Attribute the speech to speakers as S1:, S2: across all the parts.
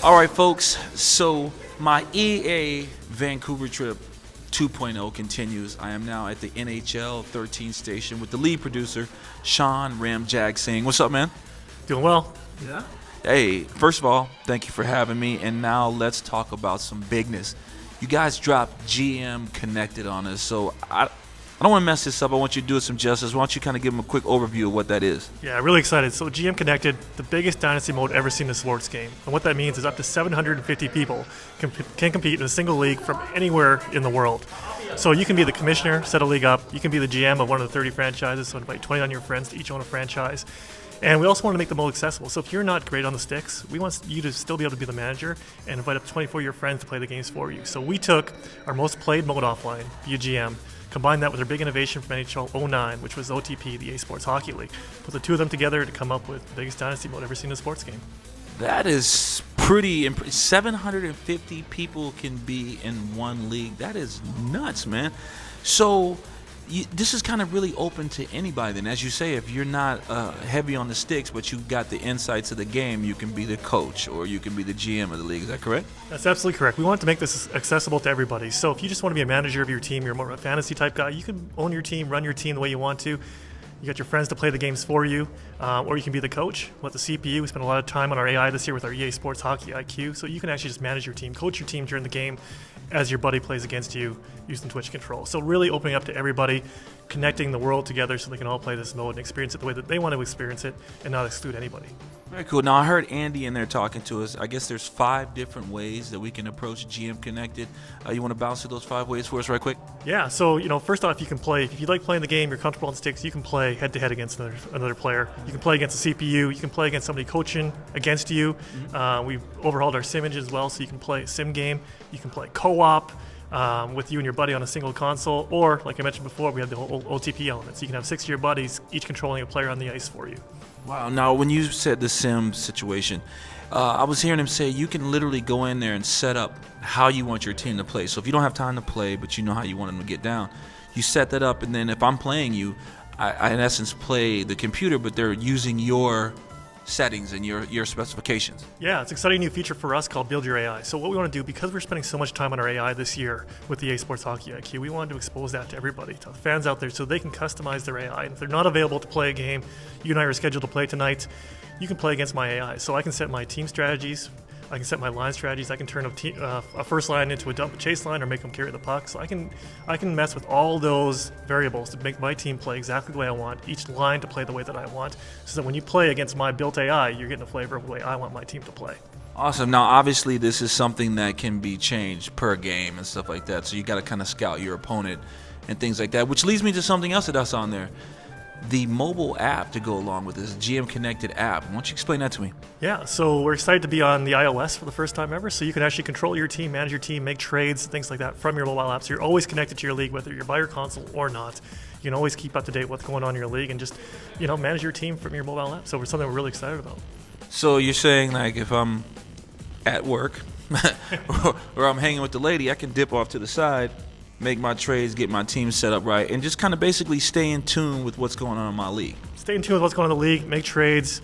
S1: All right, folks. So my EA Vancouver trip 2.0 continues. I am now at the NHL 13 station with the lead producer, Sean Ramjagsingh. What's up, man?
S2: Doing well.
S1: Yeah. Hey, first of all, thank you for having me. And now let's talk about some bigness. You guys dropped GM Connected on us, so I don't want to mess this up. I want you to do it some justice. Why don't you kind of give them a quick overview of what that is?
S2: Yeah, really excited. So GM Connected, the biggest dynasty mode ever seen in a sports game. And what that means is up to 750 people can compete in a single league from anywhere in the world. So you can be the commissioner, set a league up. You can be the GM of one of the 30 franchises, so invite 29 of your friends to each own a franchise. And we also want to make the mode accessible. So if you're not great on the sticks, we want you to still be able to be the manager and invite up to 24 of your friends to play the games for you. So we took our most played mode offline, via GM, combined that with our big innovation from NHL 09, which was OTP, the EA Sports Hockey League. Put the two of them together to come up with the biggest dynasty mode ever seen in a sports game.
S1: That is pretty impressive. 750 people can be in one league. That is nuts, man. So this is kind of really open to anybody then. As you say, if you're not heavy on the sticks, but you've got the insights of the game, you can be the coach or you can be the GM of the league. Is that correct?
S2: That's absolutely correct. We want to make this accessible to everybody. So if you just want to be a manager of your team, you're more of a fantasy type guy, you can own your team, run your team the way you want to. You got your friends to play the games for you, or you can be the coach. Let the CPU. We spent a lot of time on our AI this year with our EA Sports Hockey IQ, so you can actually just manage your team, coach your team during the game as your buddy plays against you using Twitch control. So really opening up to everybody, connecting the world together so they can all play this mode and experience it the way that they want to experience it and not exclude anybody.
S1: Very cool. Now, I heard Andy in there talking to us. I guess there's 5 different ways that we can approach GM Connected. You want to bounce through those 5 ways for us right quick?
S2: Yeah, so first off, you can play, if you like playing the game, you're comfortable on sticks, you can play head-to-head against another player. You can play against the CPU. You can play against somebody coaching against you. We've overhauled our sim engine as well, so you can play a sim game. You can play co-op with you and your buddy on a single console, or, like I mentioned before, we have the whole OTP element. So you can have 6 of your buddies, each controlling a player on the ice for you.
S1: Wow. Now, when you said the sim situation, I was hearing him say you can literally go in there and set up how you want your team to play. So if you don't have time to play, but you know how you want them to get down, you set that up, and then if I'm playing you, I in essence play the computer, but they're using your settings and your specifications.
S2: Yeah, it's an exciting new feature for us called Build Your AI. So what we want to do, because we're spending so much time on our AI this year with the EA Sports Hockey IQ, we wanted to expose that to everybody, to the fans out there, so they can customize their AI. And if they're not available to play a game, you and I are scheduled to play tonight, you can play against my AI. So I can set my team strategies, I can set my line strategies, I can turn a first line into a double chase line or make them carry the puck. So I can mess with all those variables to make my team play exactly the way I want, each line to play the way that I want, so that when you play against my built AI, you're getting a flavor of the way I want my team to play.
S1: Awesome. Now, obviously, this is something that can be changed per game and stuff like that, so you got to kind of scout your opponent and things like that, which leads me to something else that's on there. The mobile app to go along with this GM Connected app. Why don't you explain that to me?
S2: Yeah, so we're excited to be on the iOS for the first time ever, so you can actually control your team, manage your team, make trades, things like that from your mobile app. So you're always connected to your league, whether you're by your console or not. You can always keep up to date with what's going on in your league and just, manage your team from your mobile app. So it's something we're really excited about.
S1: So you're saying, like, if I'm at work or I'm hanging with the lady, I can dip off to the side, make my trades, get my team set up right, and just kind of basically stay in tune with what's going on in my league.
S2: Stay in tune with what's going on in the league, make trades,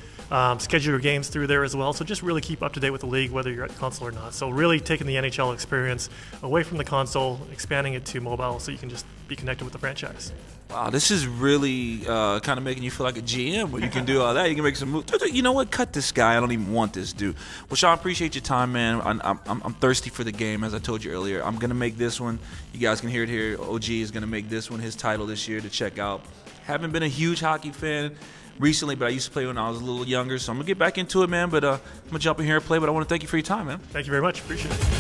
S2: schedule your games through there as well. So just really keep up to date with the league, whether you're at the console or not. So really taking the NHL experience away from the console, expanding it to mobile so you can just be connected with the franchise.
S1: Wow, this is really kind of making you feel like a GM, but you can do all that. You can make some moves. You know what? Cut this guy. I don't even want this dude. Well, Sean, appreciate your time, man. I'm thirsty for the game, as I told you earlier. I'm going to make this one. You guys can hear it here. OG is going to make this one his title this year to check out. Haven't been a huge hockey fan recently, but I used to play when I was a little younger, so I'm going to get back into it, man. But I'm going to jump in here and play, but I want to thank you for your time, man.
S2: Thank you very much. Appreciate it.